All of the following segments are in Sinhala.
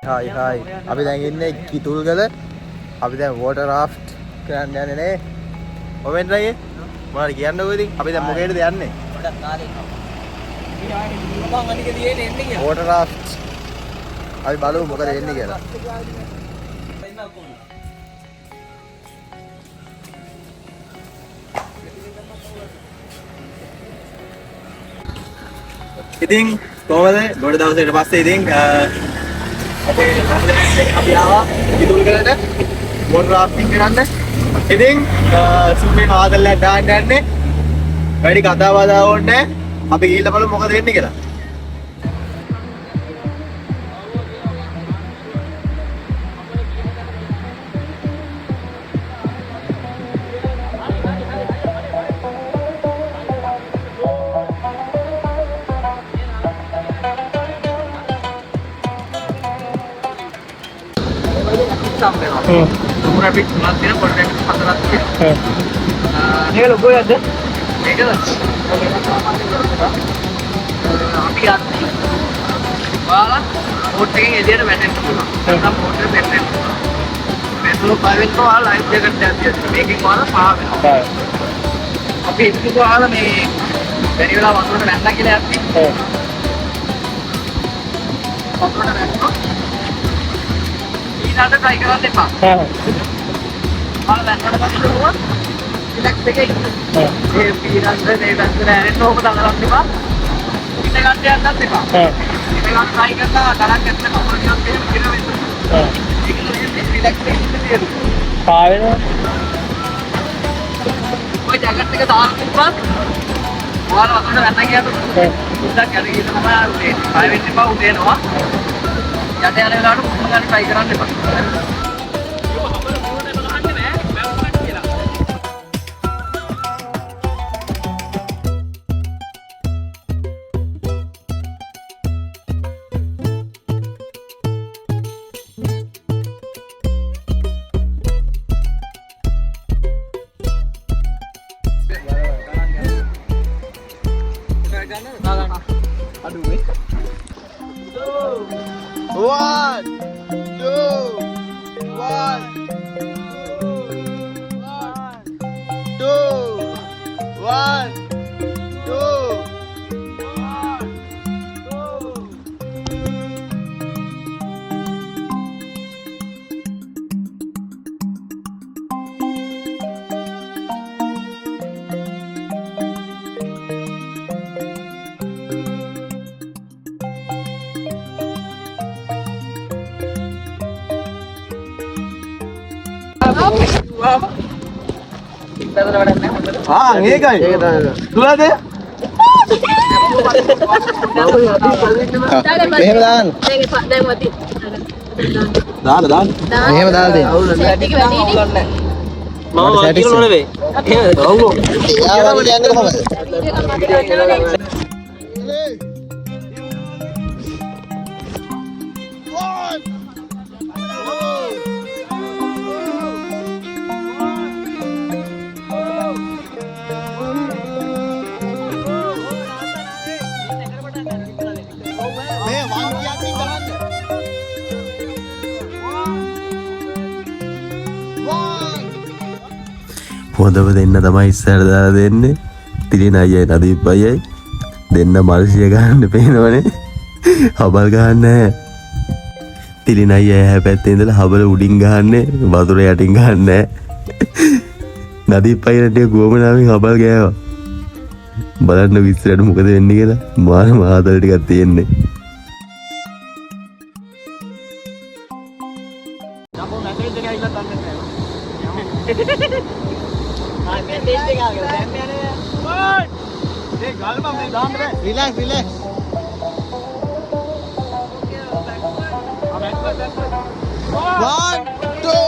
හායි අපි දැන් ඉන්නේ කිතුල්ගල. අපි දැන් වෝටර් රාෆ්ට් කරන්න යන්නේ නේ. ඔවෙන් රයි මොනවද කියන්නකෝ ඉතින් අපි දැන් මොකේද යන්නේ? ගොඩක් කාලේ ඉන්නවා. මම අනික දියේ එන්නේ කියලා. වෝටර් රාෆ්ට් අපි බලමු මොකද වෙන්නේ කියලා. ඉතින් කොහමද ගොඩ දවසකට පස්සේ ඉතින් අපි ආවා කිතුල්ගලට වෝටර් රාෆ්ටිං කරන්න. ඉතින් සුපේ ආදල්ලක් දාන්න යන්නේ. වැඩි කතා බහ ඕනේ නැහැ. අපි ගිහිල්ලා බලමු මොකද වෙන්නේ කියලා. Umur habis bulan dia pada pasar tu. Ni kalau boleh ada, ni kan. Abi ada. Wala, hotel ni dia ada beten tu. Kita hotel beten. Betul private tu ala life dia kerja dia. Making mana sah. Abi itu tu ala ni. Dari bila waktu tu benda kita ada. Waktu tu benda. Ada try කරන්න එපා. මම දැන් කරපස්සේ දුවා. රිලැක්ස් එකේ ඉන්න. මේ පීරන්ද මේ වැස්සට ඇරෙන්න ඕක දාගන්න එපා. ඉන්න ගන්න යන්නත් එපා. ඉන්න ගන්න try කරලා තරක් ඇත්ත කවුරු කියොත් එහෙම කියන වෙන්න. ඒක රිලැක්ස් එකේ ඉන්න තියෙනවා. පාවෙන. ඔය ජැකට් එක දාලා තිබ්බත් ඔයාලා වතුරට වැන්න ගියාට උඩක් යන ගිහින් තමයි පාවෙන්න එපා උදේනවා. යට යන වෙලාවට කොහොමද ගන්න try කරන්න එපා. Aduh weh. 1, 2, 1, 2. ඒකයි. දුරද? එහෙම දාන්න. දාන්න. එහෙම දාලා දෙන්න. මම වාකිය නෝනේ. එහෙම ඔව්. යාවල යන්නේ කොහමද? හොඳම දෙන්න තමයි ඉස්සරට දාලා දෙන්නේ. තිරින අයියයි නදීප් අයියයි දෙන්න මල්සිය ගන්න පේනවනේ. හබල් ගහන්න නැහැ. තිරින අයියා එහා පැත්තේ ඉඳලා හබල උඩින් ගහන්නේ වතුර යටින් ගහන්නේ නැහැ. නදීප් අයියට ගෝමනාවෙන් හබල් ගෑවා. බලන්න විස්තරයට මොකද වෙන්නේ කියලා. මාන ආදල් ටිකක් තියෙන්නේ. Relax. One, two.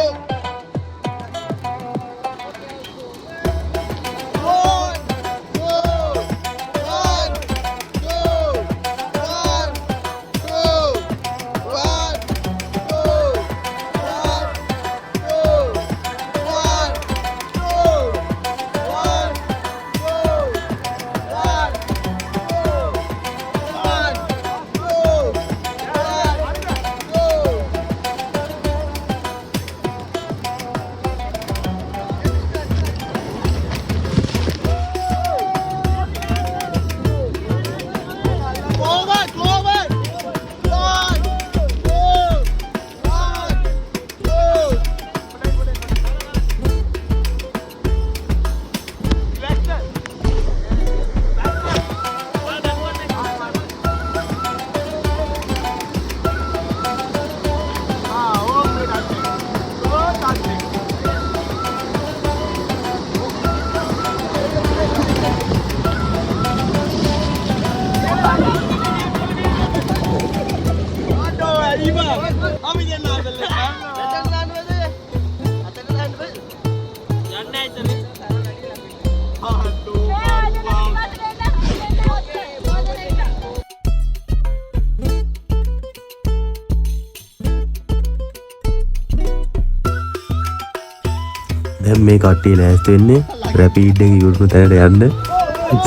ඉතින් මේ කට්ටිය ලෑස්ති වෙන්නේ රැපීඩ් එක ඉවරන තැනට යන්න.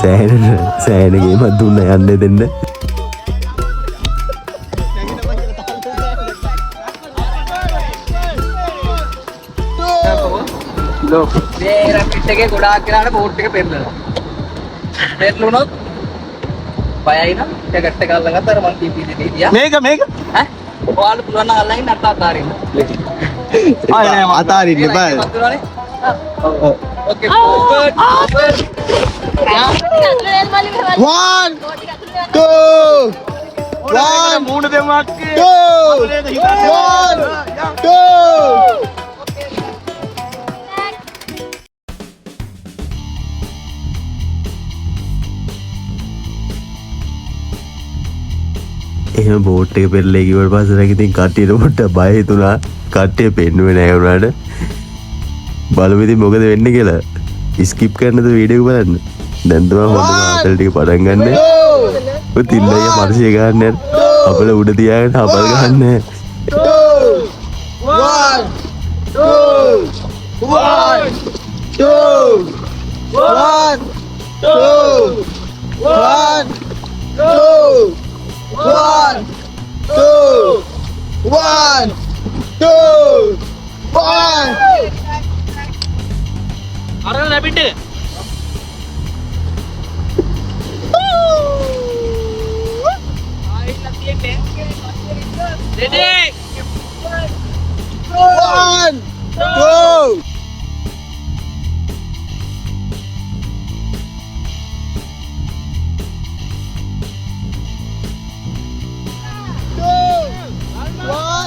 සෑහෙන ගේමක් දුන්න යන්න දෙන්න. මේ රැපිඩ් එකේ ගොඩාක් වෙලාවට බෝට් එක පෙරලනවා. පෙරලුණොත් බයයි නම් ටිකට් එක අල්ලගත්ත අර මං කීපීදී තියා. මේක ඈ ඔයාලට පුළුවන් නම් අල්ලගෙන නැත්නම් අතාරින්න. ආයෙ නෑ අතාරින්න බෑ. Okay, forward. 1 2 1 මූණ දෙමක් 2 1 2 එහෙම බෝට් එක පෙරලේ කිව්වට පස්සේ නම් ඉතින් කට්ටියට පොඩ්ඩක් බය හිතුණා. කට්ටිය පෙන්නුවේ නැහැ උනාට. බලමු ඉතින් මොකද වෙන්නේ කියලා. ස්කිප් කරන්නද වීඩියෝ එක බලන්න. දැන් තමයි හොඳ මාතල් ටික පටන් ගන්න. ඔය තිල්ලය මර්ෂය ගන්න අපල උඩ තියාගෙන අපල් ගන්න. 1 2 1 2 1 2 1 2 1 2 1 2 1 අරගෙන රැපිඩ් එක. ආයෙත් තියෙන්නේ. රෙඩි. 1 2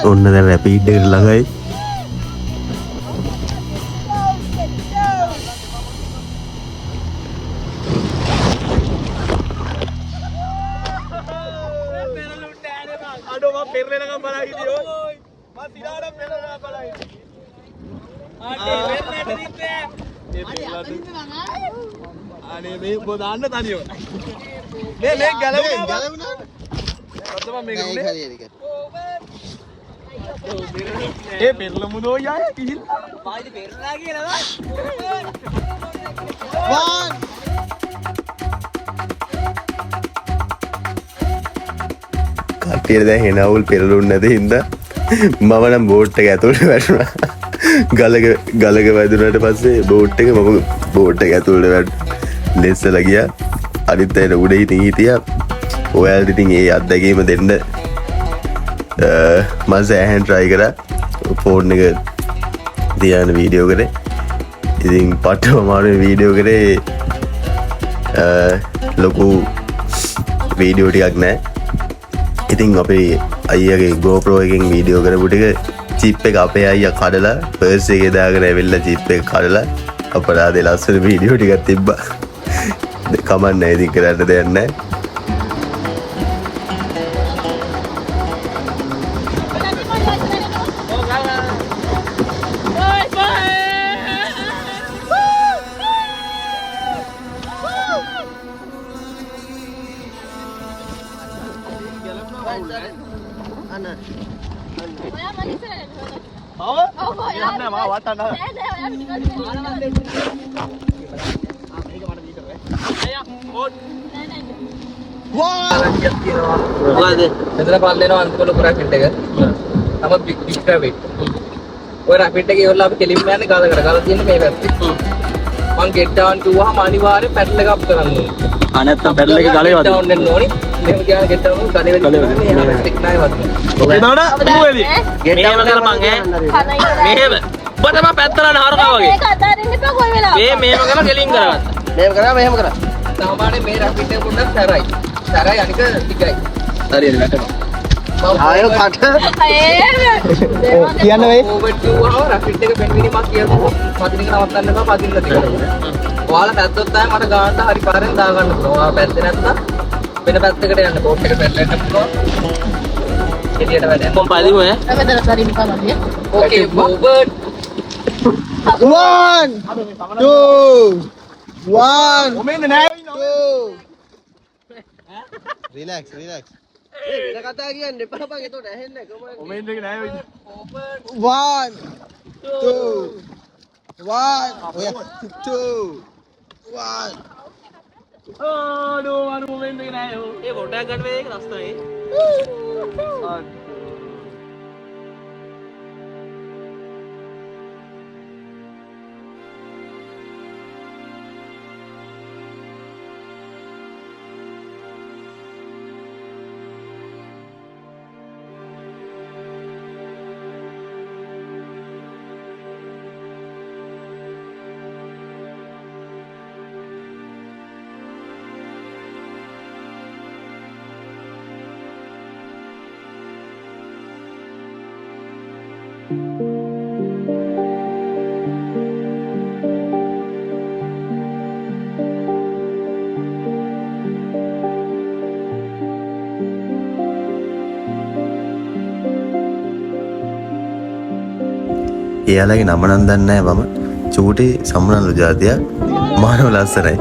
ඔන්න දැන් රැපීඩ් එකට ළඟයි. අඩෝ මම පෙරලෙනකම් බලන් හිටියෝ. මම සිරාට පෙරලෙනකම් බලන් හිටියේ. අනේ පෙරලෙන්න දිත්තේ. අනේ මේ ඔබ දාන්න තනියම. මේ ගැලවුණා. ඔතම මේක උනේ. ඒ පෙරලමුදෝ යයි කිහිල්. පායිද පෙරලා කියලා දාන්න. 1 කට්ටියට දැන් හෙනවුල් පෙරළුන්නේ නැති හින්දා මම නම් බෝට් එක ඇතුළට වැටුණා. ගලක වැදුනට පස්සේ බෝට් එක මම බෝට් එක ඇතුළට ලෙස්සලා ගියා. අනිත් අයට උඩ ඉතින් හිටියා. ඔයාලට ඉතින් ඒ අත්දැකීම දෙන්න මම සෑහෙන try කරා. ෆෝන් එක තියාන වීඩියෝ කරේ. ඉතින් පට්ටම අමාරුයි වීඩියෝ කරේ. ලොකු වීඩියෝ ටිකක් නැහැ. ඉතින් අපේ අයියාගේ GoPro එකෙන් වීඩියෝ කරපු ටික චිප් එක අපේ අයියා කඩලා පර්ස් එකේ දාගෙන ඇවිල්ලා චිප් එක කඩලා අපරාධේ ලස්සන වීඩියෝ ටිකක් තිබ්බා. කමක් නැහැ ඉතින් කරන්න දෙයක් නැහැ. මොකද මෙතන පල්ලේනවා අන්තිම ලොකු රැපිඩ් එක. තම බිග් රැපිඩ්. ඔය රැපිඩ් එකේ ඉවරලා අපි කෙලින්ම යන්නේ ගාලකට. ගාලා තියෙන්නේ මේ පැත්තේ. මං ගෙට් ඩවුන් කිව්වහම අනිවාර්යෙන් පැඩල් එක අප් කරන්න ඕනේ. නැත්තම් පැඩල් එක ගලේ වදිනවා. ගෙට් ඩවුන් වෙන්න ඕනේ. මෙහෙම කියන ගෙට් ඩවුන් ගලේ වෙන්නේ. ස්ටික් නැහැ වදිනවා. එතකොට මුවෙලි. මෙහෙම කරපන් ඈ. මෙහෙම. ඔබට මම පැත්තලන හරකා වගේ. ඒක අතාරින්න එපා කොයි වෙලාවක. මෙහෙම කරලා කෙලින් කරගත්තා. මෙහෙම කරා. සාමාන්‍යයෙන් මේ රැපිඩ් එක පොඩ්ඩක් සැරයි. සැරයි අනික ටිකයි. හරියට වැටෙනවා. ආයෙ කට. කියන්න වෙයි. ඕවර් කිව්වම රැපිඩ් එක පෙන්වීමක් කියනවා. පදිනක නවත්තන්න එපා පදින්න තියෙනවා. ඔයාලා පැත්තොත් තමයි මට ගානට හරි පාරෙන් දා ගන්න පුළුවන්. ඔයාලා පැත්තේ නැත්නම් වෙන පැත්තකට යන්න බෝට් එක පැටලෙන්න පුළුවන්. එළියට වැඩ. කොම් පදිමු ඈ. අපිට අතාරින්න එපා මල්ලිය. ඕකේ ඕවර්. 1 2 1 ඔමෙන්ද නෑ. Relax relax. වෙන කතා කියන්න එපා බං. එතකොට ඇහෙන්නේ කොහොමද? ඔමෙන්ද නෑ. 1 2 1 2 1 Aduh, aduh momen begini ayo. Botak kan be rasta ini. එයාලගේ නම නම් දන්නේ නැහැ මම. චූටි සම්මනලු జాතියක්. මානව ලස්සනයි.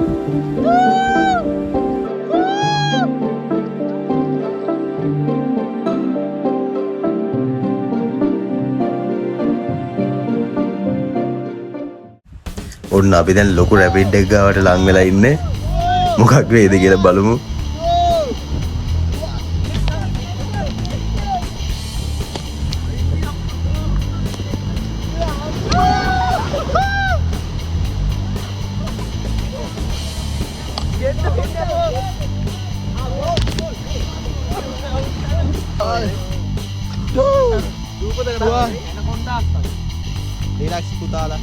ඔන්න අපි දැන් ලොකු රැපිඩ් එක ගාවට ලං වෙලා ඉන්නේ. මොකක් වේද කියලා බලමු. Relax putala.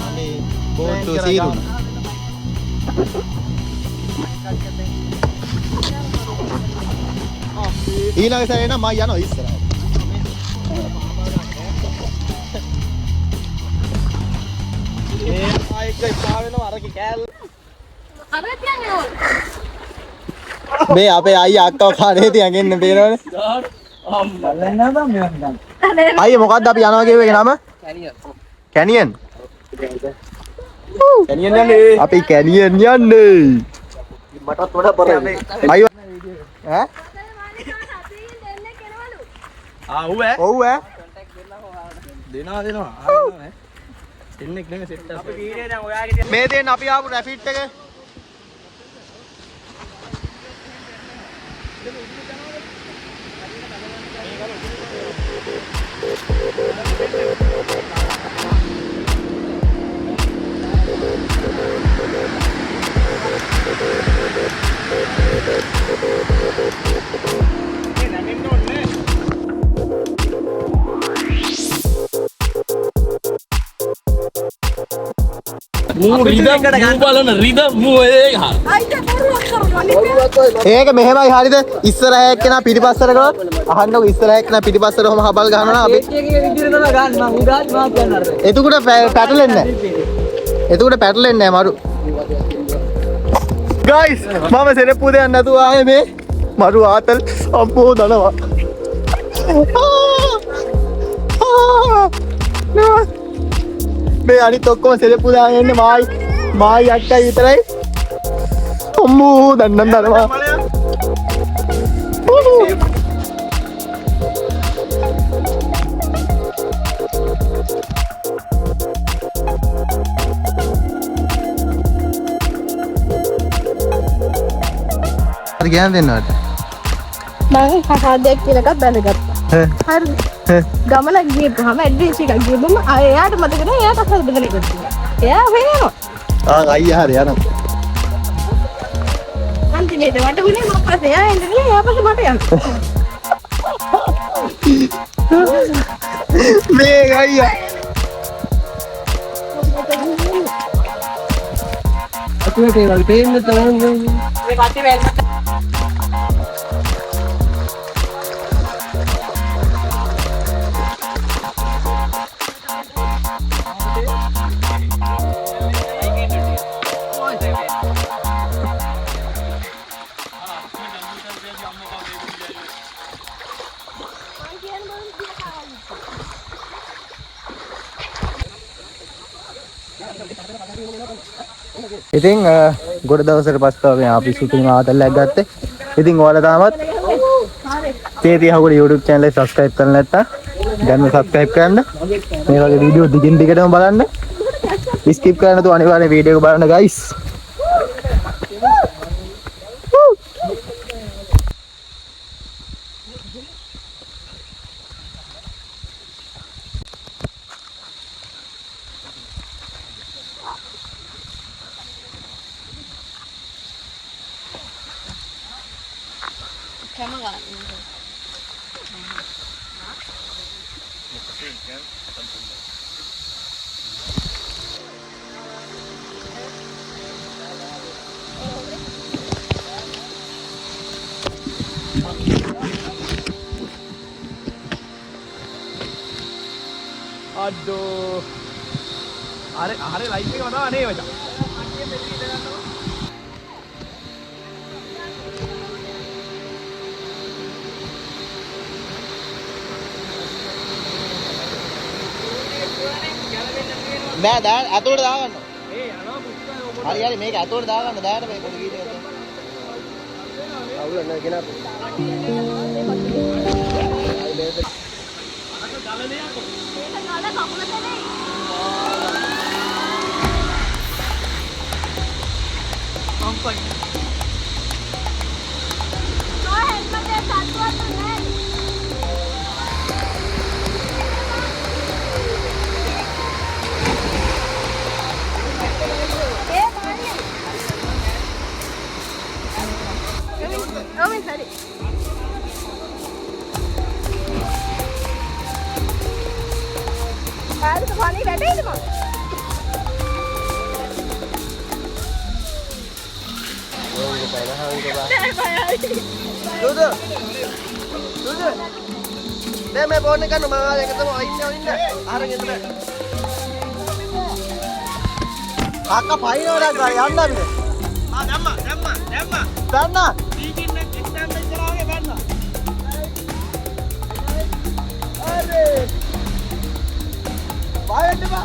Ani boat to siru. ඊළඟ සැරේ නම් මම යනවා ඉස්සරහට. ඒ ආයෙත් ඉස්සා වෙනවා අරකි කෑල්ල. අර තියන්නේ ඕන. මේ අපේ අයියා අක්කව කඩේ තියන් එන්න පේනවනේ. අයියා මොකද්ද අපි යනවා කියුවේ නම? කැනියන්. කැනියන් යන්නේ. අපි කැනියන් යන්නේ. මටත් වඩා බරයි. අයියෝ ඈ? ඔව් ඈ. ඔව් ඈ. දෙනවා. දෙන්නෙක් නෙමෙයි සෙට් අපි වීඩියෝ දැන් ඔයාගේ මේ දෙන්න අපි ආපු රැෆිට් එක. ඒක මෙහෙමයි හරිද ඉස්සරහ එක්කෙනා පිටිපස්සට ගියොත් අහන්නකො ඉස්සරහ එක්කෙනා පිටිපස්සට ඔහම හබල් ගහනවා අපි එතකොට පැටලෙන්නේ නැහැ මරු ගයිස් මම සෙරප්පු දෙන්න නැතුව ආයේ මේ මරු ආතල් අම්මෝ දනවා මේ අනිත් ඔක්කොම සෙරප්පු දාගෙන ඉන්නේ මායි අක්කයි විතරයි අම්මෝ දන්නම් දනවා හරි ගියන් දෙන්නවට මම කතාවක් කියලා එකක් බැලගත්තා. හරිද? ගමනක් ගියපුවාම ඇඩ්‍රස් එකක් ගියපුවම එයාට මතක නැහැ එයාට අහලා බෙදලා ඉන්නවා. එයා වෙනවා. අයියා හරි යනවා. අන්තිමේට මට උනේ මම පස්සේ එයා එන්නේ එයා පස්සේ මට යන්න. මේ අයියා අතුලට ඒ වගේ පේන්න තමයි මේ කටි වෙල්ම ඉතින් ගොඩ දවසකට පස්සේ අපි ෂූටින් ආතල්ලක් ගත්තේ. ඉතින් ඔයාලා තාමත් තේතිය හවුඩ YouTube channel එක subscribe කරලා නැත්නම් දැන්ම subscribe කරන්න. මේ වගේ වීඩියෝ දිගින් දිගටම බලන්න. skip කරන්න නැතුව අනිවාර්යෙන් වීඩියෝ එක බලන්න guys. අඩෝ අර ලයිට් එක වදාවා නේ මචං. නෑ දාන්න අතෝට දාගන්න. ඒ යනවා පුස්තක හරි හරි මේක අතෝට දාගන්න දාන්න මේ පොඩි කීයක්. අවුල නැහැ කෙනා. Đây mày bốn cái mà cái tao hỏi nhau đi. À đây cái này. Kakak phải nó ra gari anda ni. ආ දැම්මා. Sana. දීකින් එක එක්ස්ටෑන්ඩ් කරා වගේ බැන්නා. Are. Bayar ba.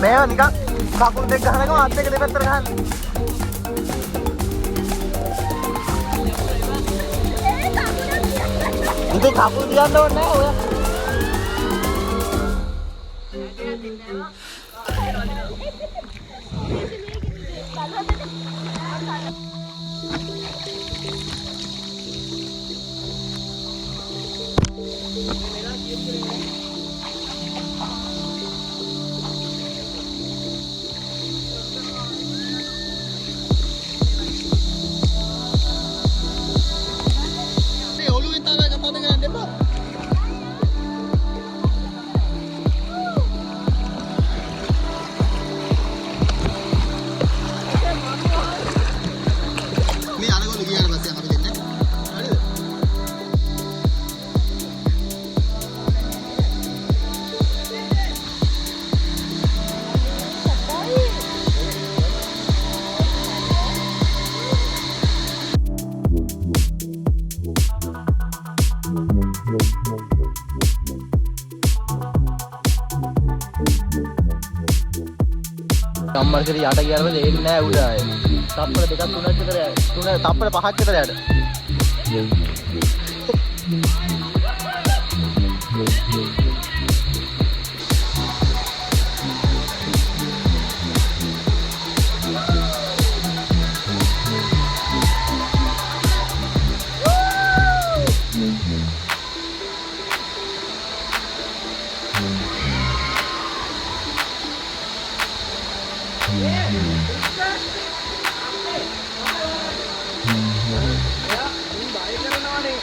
මේව නිකන් කකුල් දෙක ගහනකම අත් දෙක දෙපැත්තට ගහන්න. ඉතින් කකුල් තියන්න ඕනේ නැහැ ඔය. කම්මර්ෂරි යට ගියාම දෙන්නේ නැහැ උඩ ආයේ. තප්පර දෙකක් තුනක් විතර තුන තප්පර පහක් විතර යට.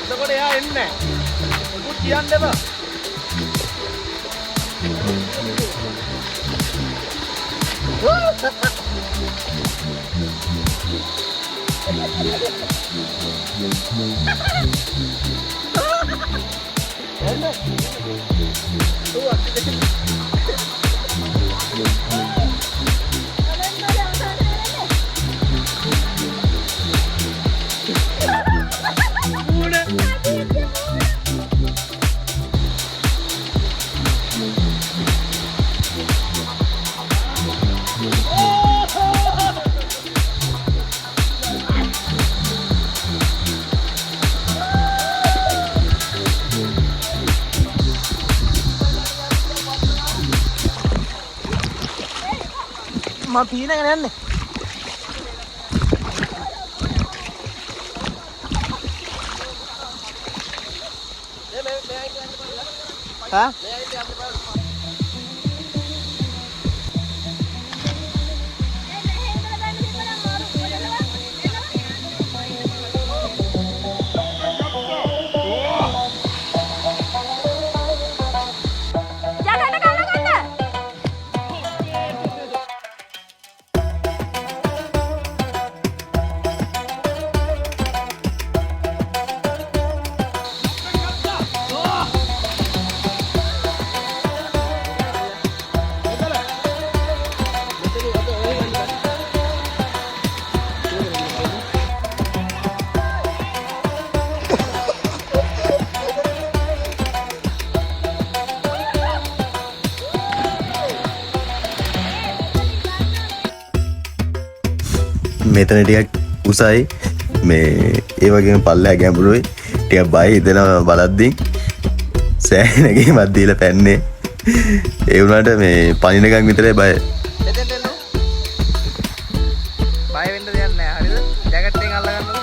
එතකොට එයා එන්නේ නැහැ. මොකුත් කියන්න එපා. මම පීනගෙන යන්නේ. හා? මෙතන ටිකක් උසයි මේ ඒ වගේම පල්ලෙහා ගැඹුරුයි ටිකක් බය හිතෙනවා බලද්දී සෑහෙනකීමක් දීලා පැන්නේ ඒ වුණාට මේ පණිනකම් විතරයි බය. එතෙන්ට එන්න. බය වෙන්න දෙයක් නැහැ. හරිද? ජැකට් එක අල්ල ගන්නකො.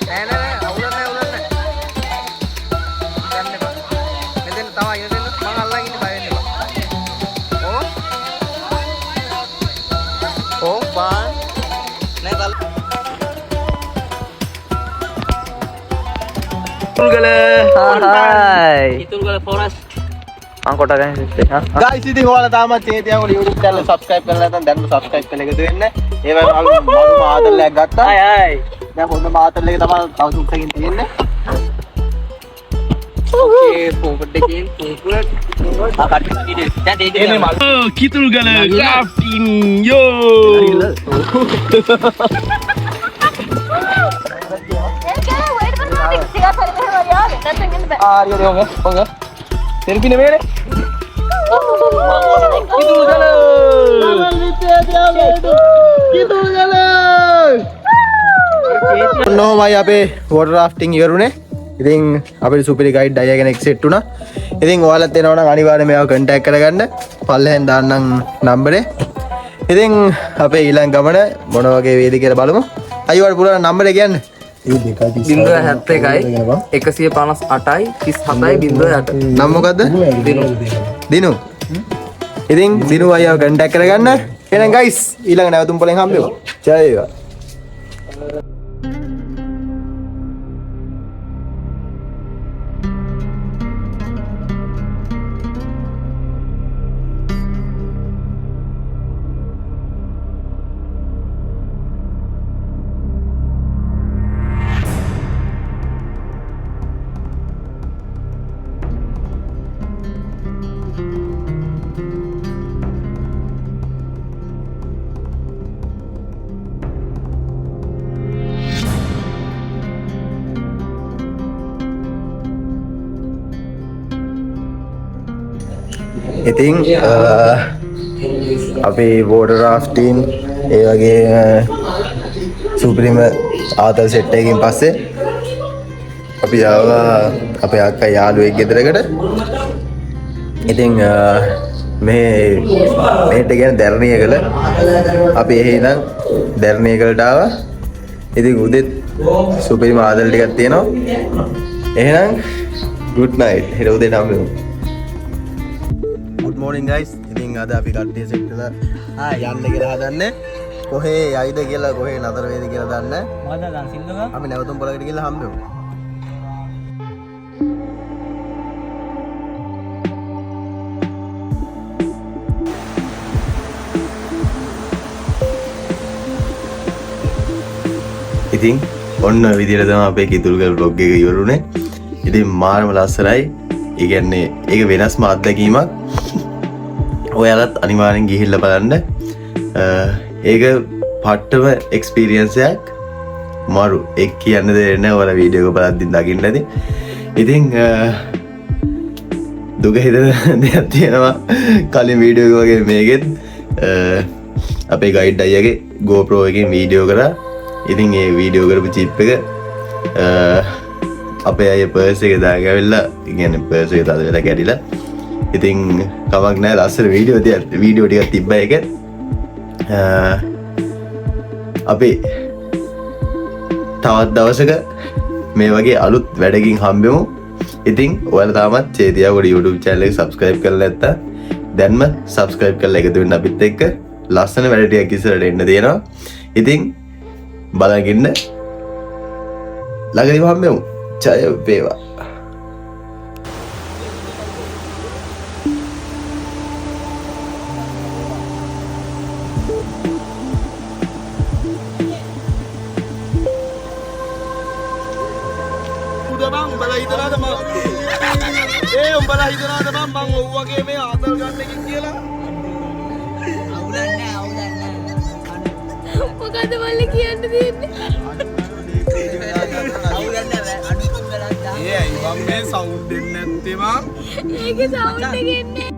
නෑ නෑ අවුලක් නෑ. යන්න එපා. මෙතෙන් තමයි එතෙන් මම අල්ලන් ඉන්නේ බය වෙන්න එපා. ඕ බාන් නෑ කල් Kitulgala. Hai. Kitulgala Forest. Angkota kan sitte. guys ඉතින් ඔයාලා තාමත් චේතියන්ගේ YouTube channel subscribe කරලා නැත්නම් දැන්ම subscribe කරලා එකතු වෙන්න. ඒ වගේම මම මාතල්ලයක් ගත්තා. Hai hai. දැන් පොන්න මාතල් එක තමයි තව සුක්කකින් තියෙන්නේ. Okay, forward again. Forward. Akan ini. Dan dia ini mal. Kitulgala crafting yo. හරි හරි සෙල්ෆි නෙමෙයිනේ. ඔන්නෝමයි අපේ වෝටර් රාෆ්ටිං ඉවරුනේ. ඉතින් අපේ සුපිරි ගයිඩ් අයියා කෙනෙක් සෙට් වුණා. ඉතින් ඔයාලත් එනවා නම් අනිවාර්යයෙන් මෙයාව කන්ටැක්ට් කරගන්න. පල්ලෙහෙන් දාන්නම් නම්බරේ. ඉතින් අපේ ඊළඟ ගමන මොන වගේ වේද කියලා බලමු. අයියෝට පුළුවන් නම්බරේ කියන්න. 071යි 158යි 37යි 08. නම මොකද්ද? දිනු. දිනු. ඉතින් දිනු අයියාව කන්ටැක්ට් කරගන්න. එහෙනම් ගයිස් ඊළඟ නැවතුම් පොලෙන් හම්බෙමු. ජය වේවා. ඉතින් අපේ වෝටර් රාෆ්ටින් ඒ වගේ සුප්‍රීම ආතල් සෙට් එකකින් පස්සේ අපි ආවා අපේ අක්කා යාළුවෙක් ගෙදරකට. ඉතින් මේට කියන දැරණියකල අපි එහෙනම් දැරණියකලට ආවා. ඉතින් උදෙත් සුප්‍රීම ආතල් ටිකක් තියෙනවා. එහෙනම් good night. හෙට උදේ නම් good morning guys. ඉතින් අද අපි කට්ටිය සෙට් කරලා යන්න කියලා හදන්නේ. කොහේ යයිද කියලා කොහේ නතර වේද කියලා දන්නේ නැහැ. Mana dan sinda? අපි නැවතුම් පොලකට ගිහලා හම්බෙමු. ඉතින් ඔන්න විදියට තමයි අපේ කිතුල්ගල් vlog එක ඉවරුනේ. ඉතින් මාරම ලස්සනයි. ඒ කියන්නේ ඒක වෙනස්ම අත්දැකීමක්. ඔයාලත් අනිවාර්යෙන් ගිහිල්ලා බලන්න. ඒක පට්ටම එක්ස්පීරියන්ස් එකක්. මාරු එක් කියන්න දෙන්නේ නැහැ. ඔයාලා වීඩියෝ එක බලද්දි දකින්න ඇති. ඉතින් දුක හිතෙන දෙයක් තියෙනවා. කලින් වීඩියෝ එක වගේ මේකෙත් අපේ ගයිඩ් අයියාගේ GoPro එකෙන් වීඩියෝ කරා. ඉතින් ඒ වීඩියෝ කරපු චිප් එක අපේ අය පර්ස් එක දාගෙන ඇවිල්ලා කියන්නේ පර්ස් එක තද වෙලා කැඩිලා. ඉතින් කමක් නැහැ ලස්සන වීඩියෝ ටිකක් තිබ්බා ඒකෙත්. අපි තවත් දවසක මේ වගේ අලුත් වැඩකින් හම්බෙමු. ඉතින් ඔයාලා තාමත් චේතියාගොඩ YouTube channel එක subscribe කරලා නැත්නම් දැන්ම subscribe කරලා එකතු වෙන්න අපිත් එක්ක. ලස්සන වැඩ ටිකක් ඉස්සරහට එන්න තියෙනවා. ඉතින් බලන් ඉන්න. ළඟදීම හම්බෙමු. ජය වේවා. උඹලා හිතනවාද මම ඔව් වගේ මේ ආතල් ගන්න එකකින් කියලා? මොකද මල්ලි කියන්න දෙන්නේ? ඒ අයි මම මේ සවුන්ඩ් දෙන්නේ නැත්තේ මං. ඒකේ සවුන්ඩ් එක එන්නේ.